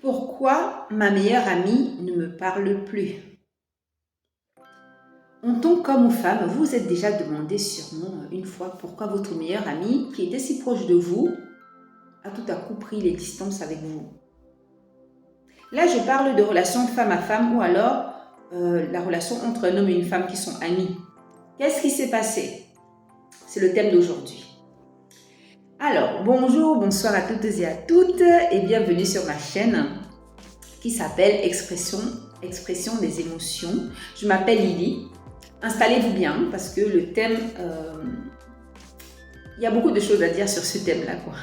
Pourquoi ma meilleure amie ne me parle plus? En tant qu'homme ou femme, vous vous êtes déjà demandé sûrement une fois pourquoi votre meilleure amie, qui était si proche de vous, a tout à coup pris les distances avec vous. Là, je parle de relations femme à femme ou alors la relation entre un homme et une femme qui sont amis. Qu'est-ce qui s'est passé? C'est le thème d'aujourd'hui. Alors, bonjour, bonsoir à toutes et à toutes et bienvenue sur ma chaîne qui s'appelle Expression des émotions. Je m'appelle Lily. Installez-vous bien parce que le thème, il y a beaucoup de choses à dire sur ce thème-là, quoi.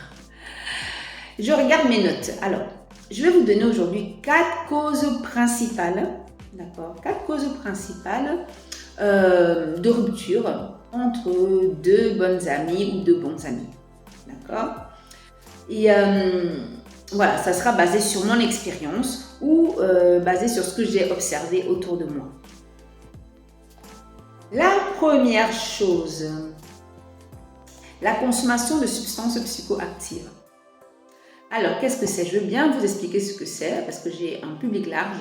Je regarde mes notes. Alors, je vais vous donner aujourd'hui 4 causes principales, d'accord, 4 causes principales de rupture entre deux bonnes amies ou deux bons amis, d'accord. Et voilà, ça sera basé sur mon expérience ou basé sur ce que j'ai observé autour de moi. La première chose, la consommation de substances psychoactives. Alors, qu'est-ce que c'est? Je veux bien vous expliquer ce que c'est parce que j'ai un public large.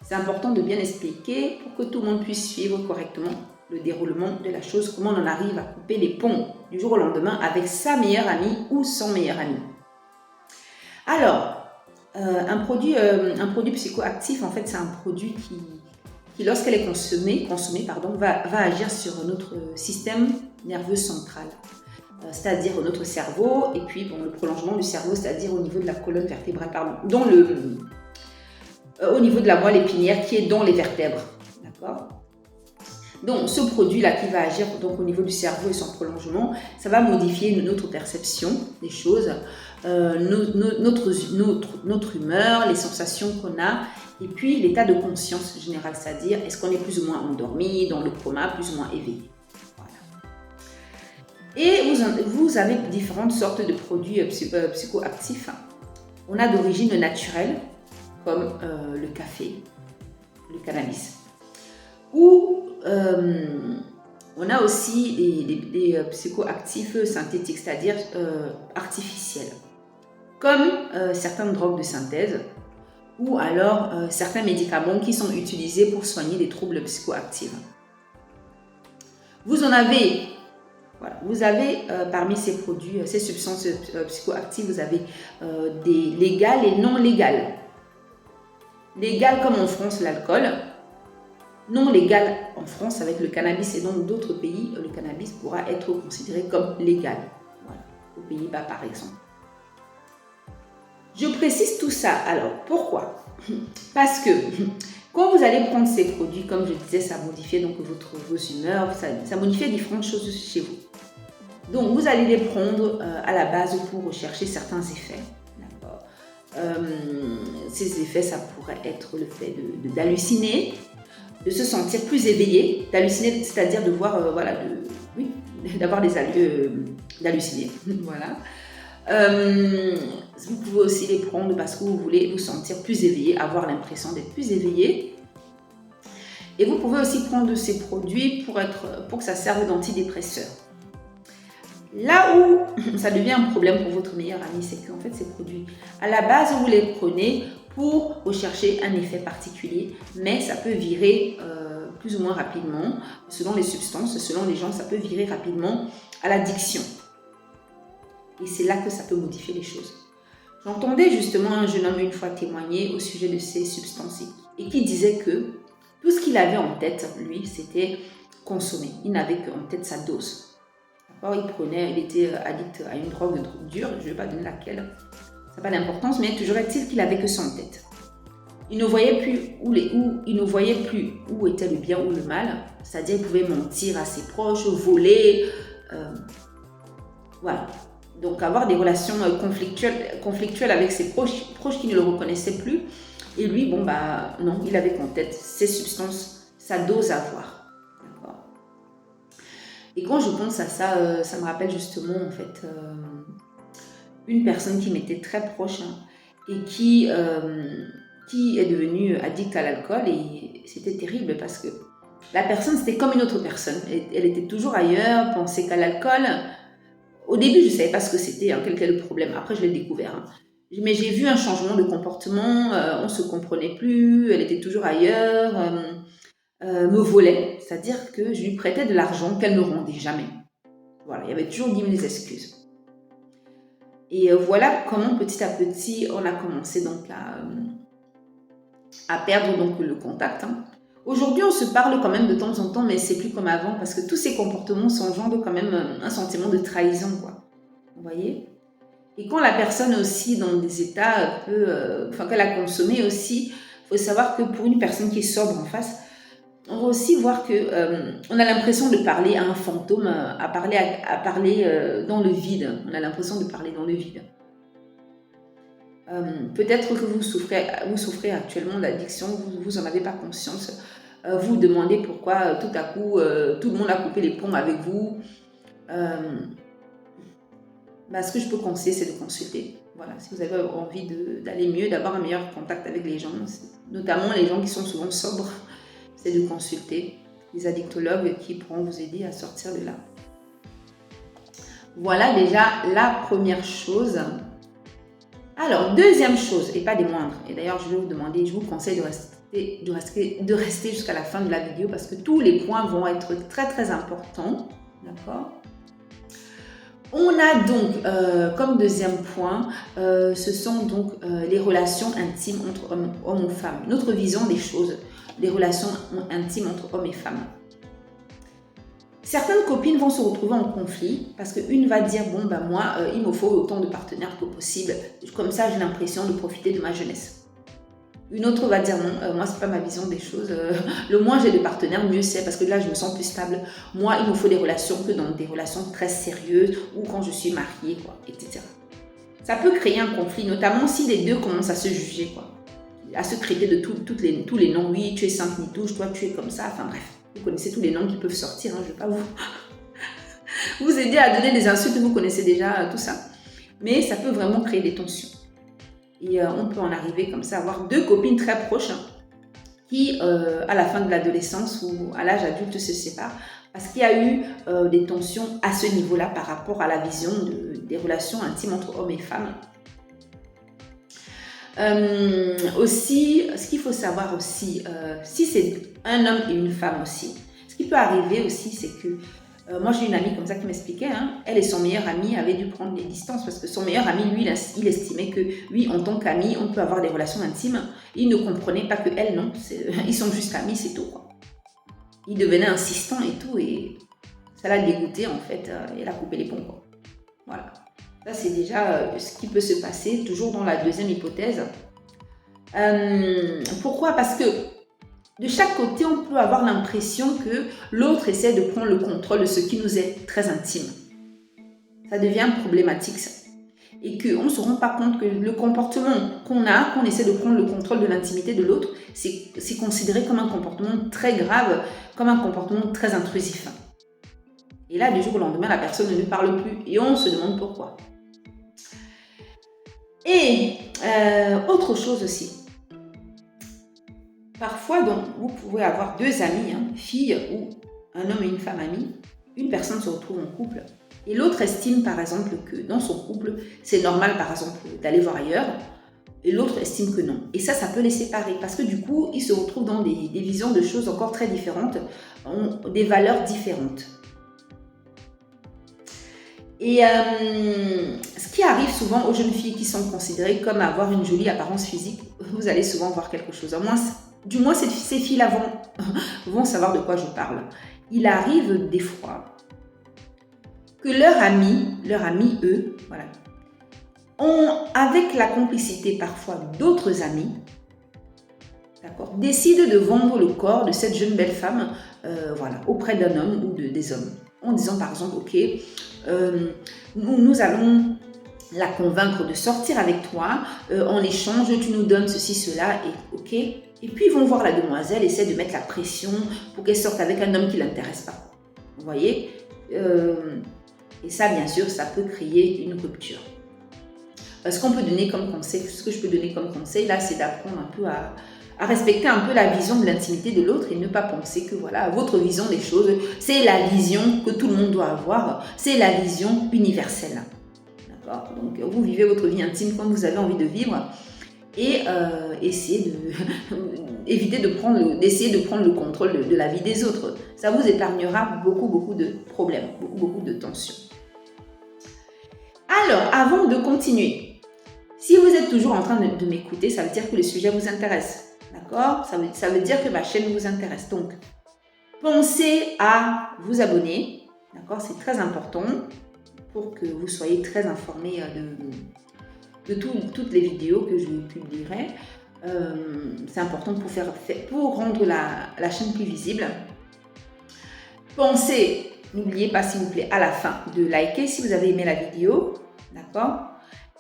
C'est important de bien expliquer pour que tout le monde puisse suivre correctement le déroulement de la chose, comment on en arrive à couper les ponts du jour au lendemain avec sa meilleure amie ou son meilleur ami. Alors, un produit psychoactif, en fait, c'est un produit qui lorsqu'elle est consommée, va agir sur notre système nerveux central, c'est-à-dire notre cerveau, et puis bon, le prolongement du cerveau, c'est-à-dire au niveau de la colonne vertébrale, au niveau de la moelle épinière qui est dans les vertèbres, d'accord. Donc, ce produit-là qui va agir donc, au niveau du cerveau et son prolongement, ça va modifier notre perception des choses, notre humeur, les sensations qu'on a, et puis l'état de conscience général, c'est-à-dire est-ce qu'on est plus ou moins endormi, dans le coma, plus ou moins éveillé. Voilà. Et vous avez différentes sortes de produits psychoactifs. On a d'origine naturelle, comme le café, le cannabis. Ou on a aussi des psychoactifs synthétiques, c'est-à-dire artificiels, comme certaines drogues de synthèse ou alors certains médicaments qui sont utilisés pour soigner des troubles psychoactifs. Vous avez parmi ces produits, ces substances psychoactives, vous avez des légales et non légales. Légales comme en France l'alcool, non légal en France avec le cannabis et dans d'autres pays, le cannabis pourra être considéré comme légal. Voilà, aux Pays-Bas par exemple. Je précise tout ça. Alors, pourquoi? Parce que quand vous allez prendre ces produits, comme je disais, ça modifie donc vos humeurs, ça modifie différentes choses chez vous. Donc, vous allez les prendre à la base pour rechercher certains effets. Ces effets, ça pourrait être le fait d'halluciner, de se sentir plus éveillé, d'halluciner, c'est-à-dire de voir, d'avoir des allures, d'halluciner, voilà. Vous pouvez aussi les prendre parce que vous voulez vous sentir plus éveillé, avoir l'impression d'être plus éveillé. Et vous pouvez aussi prendre ces produits pour que ça serve d'antidépresseur. Là où ça devient un problème pour votre meilleur ami, c'est qu'en fait ces produits, à la base vous les prenez pour rechercher un effet particulier, mais ça peut virer plus ou moins rapidement, selon les substances, selon les gens, ça peut virer rapidement à l'addiction. Et c'est là que ça peut modifier les choses. J'entendais justement un jeune homme une fois témoigner au sujet de ces substances et qui disait que tout ce qu'il avait en tête, lui, c'était consommer. Il n'avait qu'en tête sa dose. Il était addict à une drogue dure, je ne vais pas donner laquelle, ça n'a pas d'importance, mais toujours est-il qu'il avait que ça en tête. Il ne voyait plus où était le bien ou le mal, c'est-à-dire il pouvait mentir à ses proches, voler, voilà. Donc avoir des relations conflictuelles avec ses proches qui ne le reconnaissaient plus. Et lui, non, il avait qu'en tête ces substances, sa dose à voir. Et quand je pense à ça, ça me rappelle justement en fait une personne qui m'était très proche et qui est devenue addict à l'alcool, et c'était terrible parce que la personne c'était comme une autre personne. Elle était toujours ailleurs, pensait qu'à l'alcool. Au début je ne savais pas ce que c'était, quel était le problème. Après je l'ai découvert. Mais j'ai vu un changement de comportement, on ne se comprenait plus, elle était toujours ailleurs, me volait. C'est-à-dire que je lui prêtais de l'argent qu'elle ne rendait jamais. Voilà, il y avait toujours 10 000 excuses. Et voilà comment petit à petit, on a commencé donc à perdre donc le contact. Aujourd'hui, on se parle quand même de temps en temps, mais c'est plus comme avant parce que tous ces comportements s'engendrent quand même un sentiment de trahison, quoi. Vous voyez? Et quand la personne est aussi dans des états un peu, qu'elle a consommé aussi, il faut savoir que pour une personne qui est sobre en face, on va aussi voir que on a l'impression de parler à un fantôme, à parler dans le vide. On a l'impression de parler dans le vide. Peut-être que vous souffrez actuellement d'addiction, vous n'en avez pas conscience. Vous vous demandez pourquoi tout à coup tout le monde a coupé les ponts avec vous. Ce que je peux conseiller, c'est de consulter. Voilà, si vous avez envie d'aller mieux, d'avoir un meilleur contact avec les gens, notamment les gens qui sont souvent sobres, c'est de consulter des addictologues qui pourront vous aider à sortir de là. Voilà déjà la première chose. Alors, deuxième chose, et pas des moindres, et d'ailleurs je vais vous demander, je vous conseille de rester jusqu'à la fin de la vidéo parce que tous les points vont être très très importants, d'accord? On a donc, comme deuxième point, ce sont donc les relations intimes entre hommes ou femmes. Notre vision des choses, les relations intimes entre hommes et femmes. Certaines copines vont se retrouver en conflit parce qu'une va dire, bon ben moi, il me faut autant de partenaires que possible. Comme ça, j'ai l'impression de profiter de ma jeunesse. Une autre va dire, non, moi, c'est pas ma vision des choses. Le moins j'ai de partenaires, mieux c'est parce que là, je me sens plus stable. Moi, il me faut des relations que dans des relations très sérieuses ou quand je suis mariée, quoi, etc. Ça peut créer un conflit, notamment si les deux commencent à se juger, quoi, à se traiter de tous les noms. Oui, tu es sainte nitouche, toi, tu es comme ça. Enfin bref. Vous connaissez tous les noms qui peuvent sortir, je ne vais pas vous aider à donner des insultes, vous connaissez déjà tout ça. Mais ça peut vraiment créer des tensions. Et on peut en arriver comme ça, avoir deux copines très proches qui, à la fin de l'adolescence ou à l'âge adulte, se séparent parce qu'il y a eu des tensions à ce niveau-là par rapport à la vision des relations intimes entre hommes et femmes. Aussi, ce qu'il faut savoir aussi, si c'est un homme et une femme aussi, ce qui peut arriver aussi, c'est que moi j'ai une amie comme ça qui m'expliquait, elle et son meilleur ami avaient dû prendre des distances parce que son meilleur ami, lui, il estimait que oui, en tant qu'ami, on peut avoir des relations intimes. Il ne comprenait pas que elle, non, ils sont juste amis, c'est tout, quoi. Il devenait insistant et tout, et ça l'a dégoûté en fait, et elle a coupé les ponts, quoi. Voilà. Ça, c'est déjà ce qui peut se passer, toujours dans la deuxième hypothèse. Pourquoi? Parce que de chaque côté, on peut avoir l'impression que l'autre essaie de prendre le contrôle de ce qui nous est très intime. Ça devient problématique, ça. Et qu'on ne se rend pas compte que le comportement qu'on essaie de prendre le contrôle de l'intimité de l'autre, c'est considéré comme un comportement très grave, comme un comportement très intrusif. Et là, du jour au lendemain, la personne ne lui parle plus et on se demande pourquoi. Et autre chose aussi. Parfois, donc, vous pouvez avoir deux amis, filles ou un homme et une femme amis. Une personne se retrouve en couple et l'autre estime par exemple que dans son couple, c'est normal par exemple d'aller voir ailleurs et l'autre estime que non. Et ça peut les séparer parce que du coup, ils se retrouvent dans des visions de choses encore très différentes, ont des valeurs différentes. Et ce qui arrive souvent aux jeunes filles qui sont considérées comme avoir une jolie apparence physique, vous allez souvent voir quelque chose. Du moins, ces filles-là vont savoir de quoi je parle. Il arrive des fois que leurs amis, eux, voilà, ont, avec la complicité parfois d'autres amis, d'accord, décident de vendre le corps de cette jeune belle femme auprès d'un homme ou des hommes. En disant par exemple, ok, nous allons la convaincre de sortir avec toi, en échange tu nous donnes ceci, cela, et ok. Et puis ils vont voir la demoiselle, essayer de mettre la pression pour qu'elle sorte avec un homme qui ne l'intéresse pas. Vous voyez, et ça bien sûr, ça peut créer une rupture. Ce qu'on peut donner comme conseil, ce que je peux donner comme conseil là, c'est d'apprendre un peu à respecter un peu la vision de l'intimité de l'autre et ne pas penser que voilà, votre vision des choses, c'est la vision que tout le monde doit avoir, c'est la vision universelle. D'accord? Donc, vous vivez votre vie intime comme vous avez envie de vivre et essayez d'essayer de prendre le contrôle de la vie des autres. Ça vous épargnera beaucoup de problèmes, beaucoup de tensions. Alors, avant de continuer, si vous êtes toujours en train de m'écouter, ça veut dire que le sujet vous intéresse. D'accord? Ça veut dire que ma chaîne vous intéresse. Donc, pensez à vous abonner. D'accord? C'est très important pour que vous soyez très informés de toutes les vidéos que je publierai. C'est important pour rendre la chaîne plus visible. Pensez, n'oubliez pas s'il vous plaît à la fin de liker si vous avez aimé la vidéo, d'accord?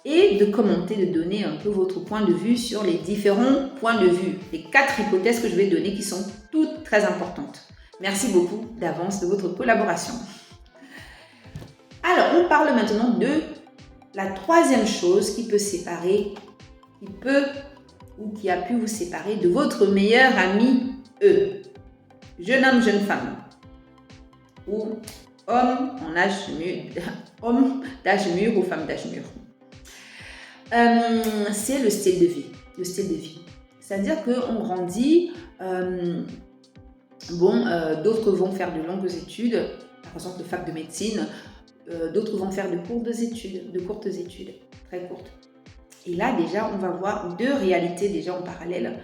Et de commenter, de donner un peu votre point de vue sur les différents points de vue, les 4 hypothèses que je vais donner qui sont toutes très importantes. Merci beaucoup d'avance de votre collaboration. Alors, on parle maintenant de la 3e chose qui peut séparer, qui a pu vous séparer de votre meilleur ami, jeune homme, jeune femme, ou homme d'âge mûr ou femme d'âge mûr. C'est le style de vie. C'est-à-dire qu'on grandit, d'autres vont faire de longues études, par exemple de fac de médecine, d'autres vont faire de courtes études, très courtes. Et là, déjà, on va voir 2 réalités déjà en parallèle.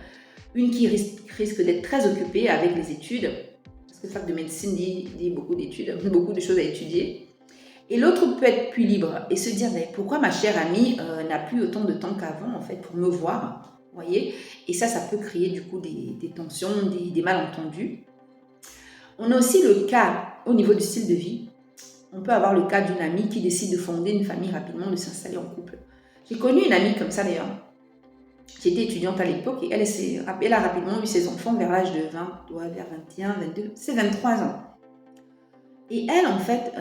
Une qui risque d'être très occupée avec les études, parce que fac de médecine dit beaucoup d'études, beaucoup de choses à étudier. Et l'autre peut être plus libre et se dire, mais pourquoi ma chère amie n'a plus autant de temps qu'avant, en fait, pour me voir, voyez? Et ça peut créer du coup des tensions, des malentendus. On a aussi le cas, au niveau du style de vie, on peut avoir le cas d'une amie qui décide de fonder une famille rapidement, de s'installer en couple. J'ai connu une amie comme ça d'ailleurs. J'étais étudiante à l'époque et elle a rapidement eu ses enfants vers l'âge de 20, vers 21, 22, c'est 23 ans. Et elle, en fait,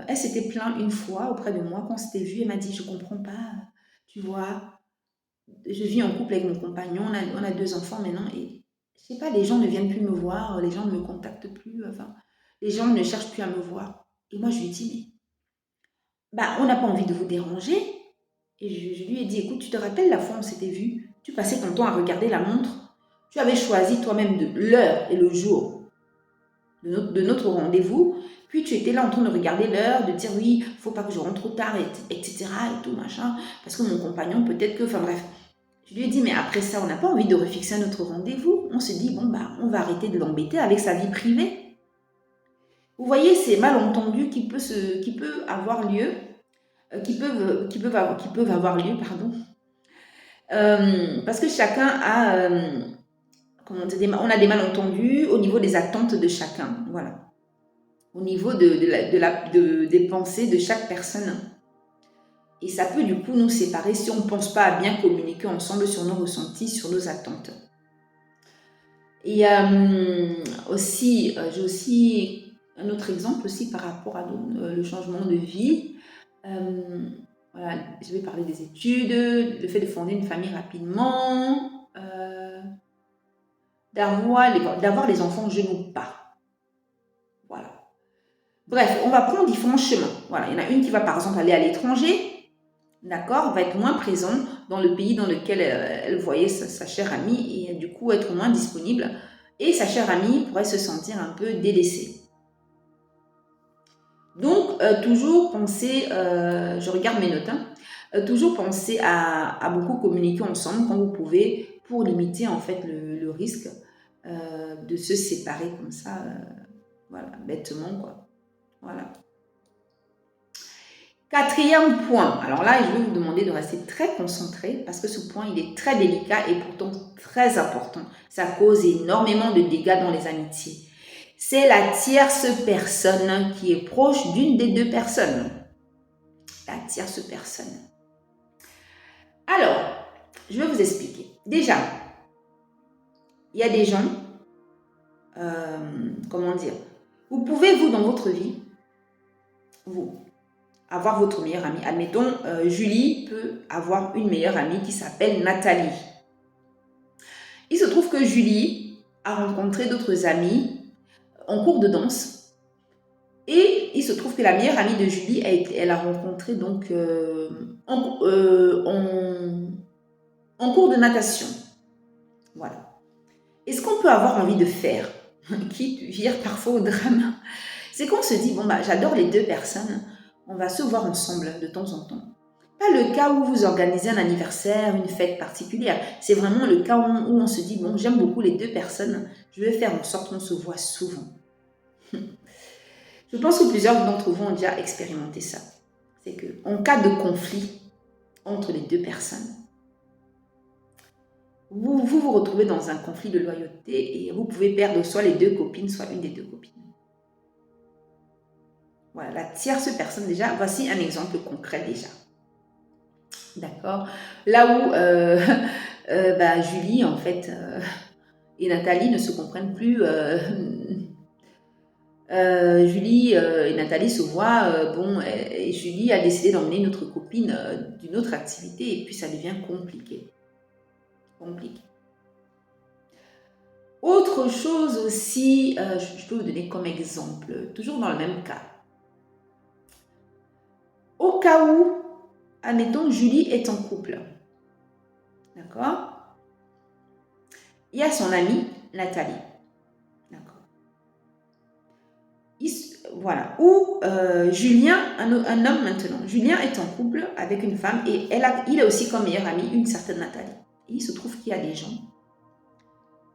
elle s'était plainte une fois auprès de moi quand on s'était vu. Elle m'a dit, je comprends pas, tu vois, je vis en couple avec mon compagnon, on a 2 enfants maintenant et je sais pas, les gens ne viennent plus me voir, les gens ne me contactent plus, enfin, les gens ne cherchent plus à me voir. Et moi, je lui ai dit, mais on n'a pas envie de vous déranger. Et je lui ai dit, écoute, tu te rappelles la fois où on s'était vu, tu passais ton temps à regarder la montre, tu avais choisi toi-même l'heure et le jour de notre rendez-vous, puis tu étais là en train de regarder l'heure, de dire oui, faut pas que je rentre trop tard, etc. et tout machin, parce que mon compagnon peut-être que, enfin bref. Je lui ai dit, mais après ça, on n'a pas envie de refixer notre rendez-vous. On se dit, on va arrêter de l'embêter avec sa vie privée. Vous voyez, ces malentendus qui peuvent avoir lieu, qui peuvent avoir lieu, pardon. Parce que chacun a, on a des malentendus au niveau des attentes de chacun, voilà. Au niveau des pensées de chaque personne. Et ça peut du coup nous séparer si on ne pense pas à bien communiquer ensemble sur nos ressentis, sur nos attentes. Et j'ai aussi un autre exemple aussi par rapport à le changement de vie. Voilà, je vais parler des études, le fait de fonder une famille rapidement, d'avoir les enfants je ou pas. Voilà. Bref, on va prendre différents chemins. Voilà, il y en a une qui va par exemple aller à l'étranger, d'accord, va être moins présent dans le pays dans lequel elle voyait sa chère amie et du coup être moins disponible. Et sa chère amie pourrait se sentir un peu délaissée. Donc, toujours penser, je regarde mes notes, toujours penser à beaucoup communiquer ensemble quand vous pouvez pour limiter en fait le risque de se séparer comme ça, voilà, bêtement quoi. Voilà. 4e point, alors là je vais vous demander de rester très concentré parce que ce point il est très délicat et pourtant très important. Ça cause énormément de dégâts dans les amitiés. C'est la tierce personne qui est proche d'une des 2 personnes. La tierce personne. Alors, je vais vous expliquer. Déjà, il y a des gens, comment dire, vous pouvez, vous, dans votre vie, vous, avoir votre meilleure amie. Admettons, Julie peut avoir une meilleure amie qui s'appelle Nathalie. Il se trouve que Julie a rencontré d'autres amis en cours de danse et Et il se trouve que la meilleure amie de Julie, elle a rencontré donc en cours de natation. Voilà. Et ce qu'on peut avoir envie de faire, qui vire parfois au drame, c'est qu'on se dit, bon, bah, j'adore les deux personnes, on va se voir ensemble de temps en temps. Pas le cas où vous organisez un anniversaire, une fête particulière. C'est vraiment le cas où on se dit, bon, j'aime beaucoup les deux personnes, je vais faire en sorte qu'on se voit souvent. Je pense que plusieurs d'entre vous ont déjà expérimenté ça. C'est qu'en cas de conflit entre les deux personnes, vous retrouvez dans un conflit de loyauté et vous pouvez perdre soit les deux copines, soit une des deux copines. Voilà, la tierce personne déjà, voici un exemple concret déjà. D'accord. Là où Julie, en fait, et Nathalie ne se comprennent plus. Julie et Nathalie se voient, et Julie a décidé d'emmener une autre copine d'une autre activité et puis ça devient compliqué. Autre chose aussi, je peux vous donner comme exemple, toujours dans le même cas. Au cas où, admettons, Julie est en couple. D'accord? Il y a son amie, Nathalie. D'accord. Voilà. Ou Julien, un homme maintenant. Julien est en couple avec une femme et il a aussi comme meilleure amie une certaine Nathalie. Et il se trouve qu'il y a des gens.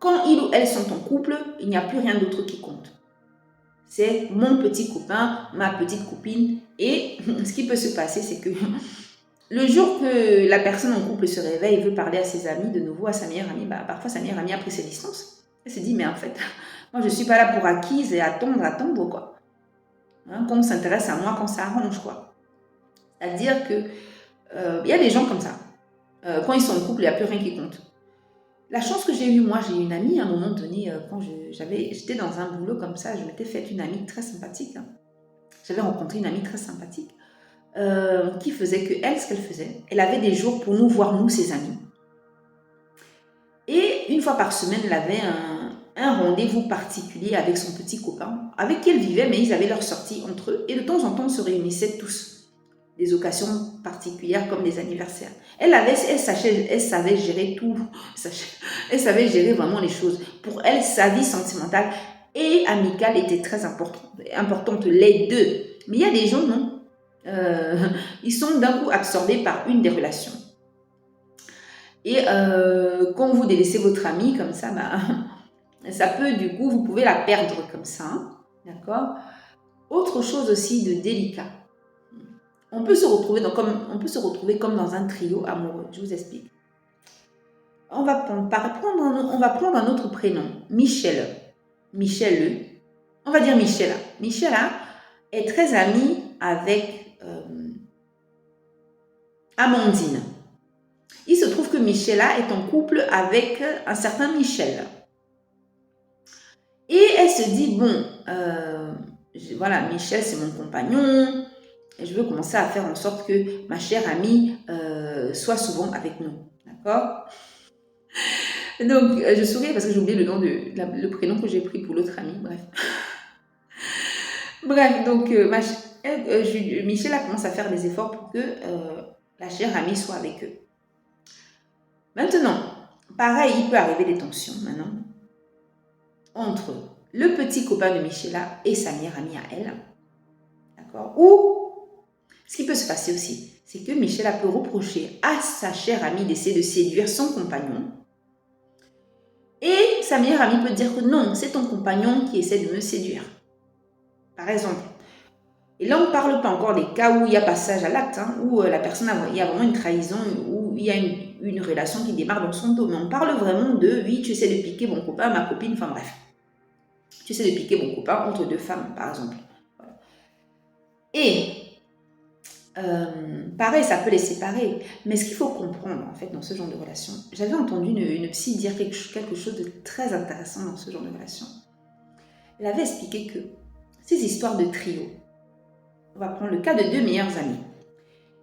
Quand ils ou elles sont en couple, il n'y a plus rien d'autre qui compte. C'est mon petit copain, ma petite copine. Et ce qui peut se passer, c'est que le jour que la personne en couple se réveille et veut parler à ses amis, de nouveau à sa meilleure amie, parfois sa meilleure amie a pris ses distances. Elle se dit, mais en fait, moi je ne suis pas là pour acquise et attendre quoi. Hein, qu'on s'intéresse à moi quand ça arrange quoi. C'est-à-dire que y a des gens comme ça. Quand ils sont en couple, il n'y a plus rien qui compte. La chance que j'ai eue, moi, j'ai une amie à un moment donné, quand j'étais dans un boulot comme ça, je m'étais faite une amie très sympathique. Hein. J'avais rencontré une amie très sympathique qui faisait que elle, ce qu'elle faisait, elle avait des jours pour nous voir, nous, ses amis. Et une fois par semaine, elle avait un rendez-vous particulier avec son petit copain, avec qui elle vivait, mais ils avaient leur sortie entre eux. Et de temps en temps, on se réunissait tous. Des occasions particulières comme des anniversaires. Elle savait gérer tout. Elle savait gérer vraiment les choses. Pour elle, sa vie sentimentale et amicale était très importante, les deux. Mais il y a des gens, non. Ils sont d'un coup absorbés par une des relations. Et quand vous délaissez votre amie comme ça, ça peut du coup, vous pouvez la perdre comme ça. Hein, d'accord? Autre chose aussi de délicat. On peut se retrouver comme dans un trio amoureux. Je vous explique. On va prendre un autre prénom. Michel. Michel. On va dire Michela. Michela est très amie avec Amandine. Il se trouve que Michela est en couple avec un certain Michel. Et elle se dit, bon, voilà, Michel c'est mon compagnon. Et je veux commencer à faire en sorte que ma chère amie soit souvent avec nous. D'accord? Donc, je souris parce que j'ai oublié le prénom que j'ai pris pour l'autre amie. Bref. Bref, donc, Michel a commencé à faire des efforts pour que la chère amie soit avec eux. Maintenant, pareil, il peut arriver des tensions maintenant entre le petit copain de Michela et sa meilleure amie à elle. D'accord? Ou ce qui peut se passer aussi, c'est que Michela peut reprocher à sa chère amie d'essayer de séduire son compagnon. Et sa meilleure amie peut dire que non, c'est ton compagnon qui essaie de me séduire. Par exemple. Et là, on ne parle pas encore des cas où il y a passage à l'acte, hein, où la personne il y a vraiment une trahison, où il y a une relation qui démarre dans son dos. Mais on parle vraiment de, oui, tu essaies de piquer mon copain, ma copine, enfin bref. Tu essaies de piquer mon copain entre deux femmes, par exemple. Voilà. Et pareil, ça peut les séparer. Mais ce qu'il faut comprendre, en fait, dans ce genre de relation, j'avais entendu une psy dire quelque chose de très intéressant dans ce genre de relation. Elle avait expliqué que ces histoires de trio, on va prendre le cas de deux meilleures amies.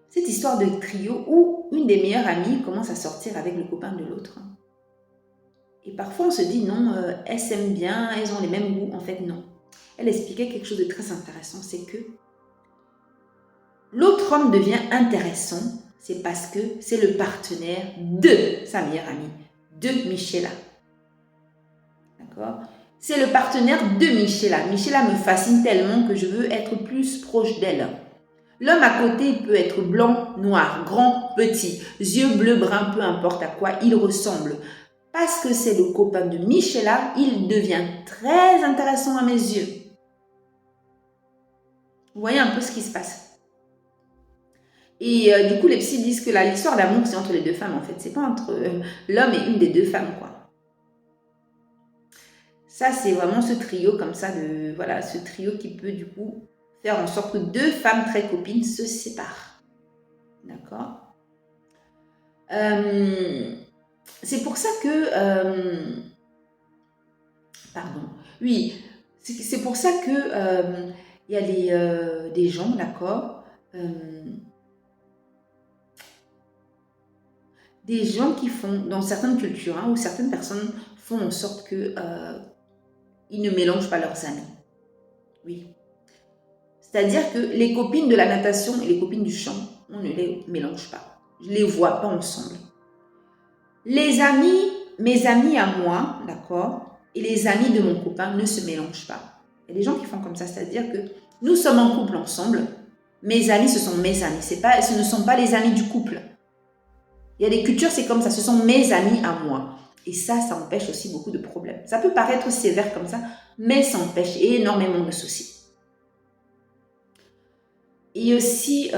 Cette histoire de trio où une des meilleures amies commence à sortir avec le copain de l'autre. Et parfois, on se dit non, elles s'aiment bien, elles ont les mêmes goûts. En fait, non. elle expliquait quelque chose de très intéressant, c'est que l'autre homme devient intéressant, c'est parce que c'est le partenaire de sa meilleure amie, de Michela. D'accord? C'est le partenaire de Michela. Michela me fascine tellement que je veux être plus proche d'elle. L'homme à côté peut être blanc, noir, grand, petit, yeux bleus, bruns, peu importe à quoi il ressemble. Parce que c'est le copain de Michela, il devient très intéressant à mes yeux. Vous voyez un peu ce qui se passe. Et du coup, les psys disent que l'histoire d'amour, c'est entre les deux femmes, en fait. C'est pas entre l'homme et une des deux femmes, quoi. Ça, c'est vraiment ce trio comme ça, voilà, ce trio qui peut du coup faire en sorte que deux femmes très copines se séparent. D'accord? C'est pour ça que... pardon. Oui, c'est pour ça que il y a des gens, d'accord, des gens qui font, dans certaines cultures, où certaines personnes font en sorte que ils ne mélangent pas leurs amis. Oui. C'est-à-dire que les copines de la natation et les copines du chant, on ne les mélange pas. Je ne les vois pas ensemble. Les amis, mes amis à moi, d'accord, et les amis de mon copain ne se mélangent pas. Il y a des gens qui font comme ça, c'est-à-dire que nous sommes en couple ensemble, mes amis, ce sont mes amis, ce ne sont pas les amis du couple. Il y a des cultures, c'est comme ça, ce sont mes amis à moi. Et ça empêche aussi beaucoup de problèmes. Ça peut paraître sévère comme ça, mais ça empêche énormément de soucis. Et aussi,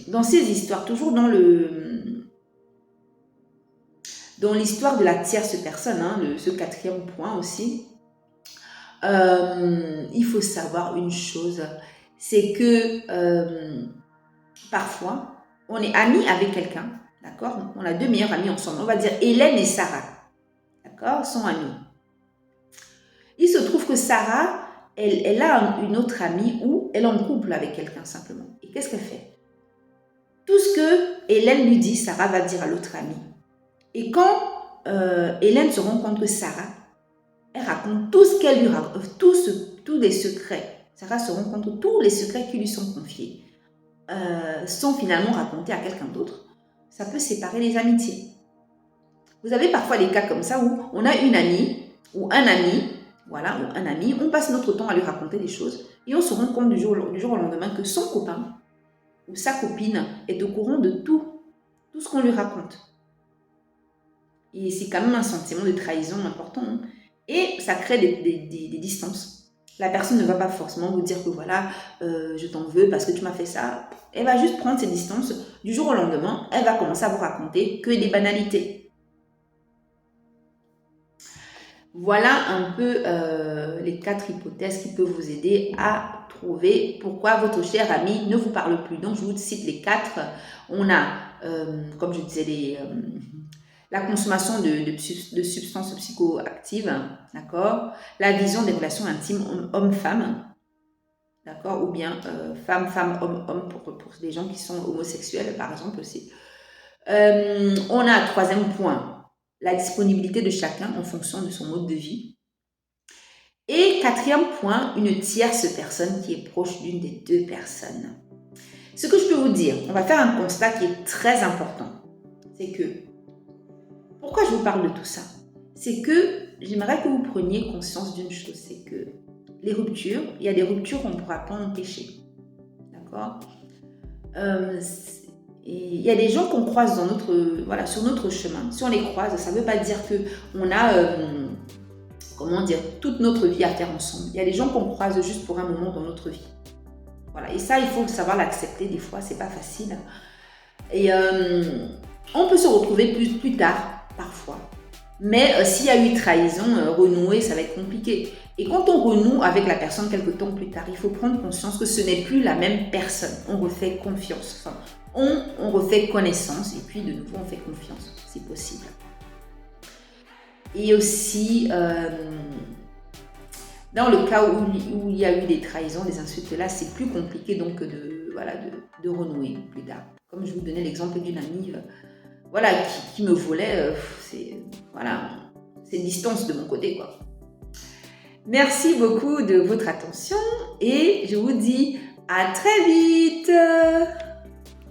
dans ces histoires, toujours dans l'histoire de la tierce personne, ce quatrième point aussi, il faut savoir une chose, c'est que parfois, on est amis avec quelqu'un, d'accord? On a deux meilleures amies ensemble. On va dire Hélène et Sarah, d'accord? Sont amies. Il se trouve que Sarah, elle a une autre amie où elle est en couple avec quelqu'un simplement. Et qu'est-ce qu'elle fait? Tout ce que Hélène lui dit, Sarah va dire à l'autre amie. Et quand Hélène se rend compte que Sarah, elle raconte tout ce qu'elle lui raconte, tous les secrets. Sarah se rend compte que tous les secrets qui lui sont confiés sont finalement racontés à quelqu'un d'autre. Ça peut séparer les amitiés. Vous avez parfois des cas comme ça où on a une amie ou un ami, voilà, ou un ami, on passe notre temps à lui raconter des choses et on se rend compte du jour au lendemain que son copain ou sa copine est au courant de tout ce qu'on lui raconte. Et c'est quand même un sentiment de trahison important. Et ça crée des distances. La personne ne va pas forcément vous dire que voilà, je t'en veux parce que tu m'as fait ça. Elle va juste prendre ses distances. Du jour au lendemain, elle va commencer à vous raconter que des banalités. Voilà un peu les 4 hypothèses qui peuvent vous aider à trouver pourquoi votre cher ami ne vous parle plus. Donc, je vous cite les 4. On a, comme je disais, la consommation de substances psychoactives, d'accord? La vision des relations intimes homme-femme, d'accord? Ou bien femme-femme, homme-homme pour des gens qui sont homosexuels, par exemple aussi. On a, 3e point, la disponibilité de chacun en fonction de son mode de vie. Et 4e point, une tierce personne qui est proche d'une des 2 personnes. Ce que je peux vous dire, on va faire un constat qui est très important. C'est que, pourquoi je vous parle de tout ça? C'est que j'aimerais que vous preniez conscience d'une chose, c'est que les ruptures, il y a des ruptures qu'on ne pourra pas empêcher. D'accord? Il y a des gens qu'on croise sur notre chemin. Si on les croise, ça ne veut pas dire qu'on a toute notre vie à faire ensemble. Il y a des gens qu'on croise juste pour un moment dans notre vie. Voilà. Et ça, il faut savoir l'accepter. Des fois, c'est pas facile. Et on peut se retrouver plus tard, parfois. Mais s'il y a eu trahison, renouer, ça va être compliqué. Et quand on renoue avec la personne quelques temps plus tard, il faut prendre conscience que ce n'est plus la même personne. On refait confiance. Enfin, on refait connaissance et puis de nouveau on fait confiance, si possible. Et aussi, dans le cas où il y a eu des trahisons, des insultes là, c'est plus compliqué donc de renouer plus tard. Comme je vous donnais l'exemple d'une amie qui me volait, c'est une distance de mon côté, quoi. Merci beaucoup de votre attention et je vous dis à très vite.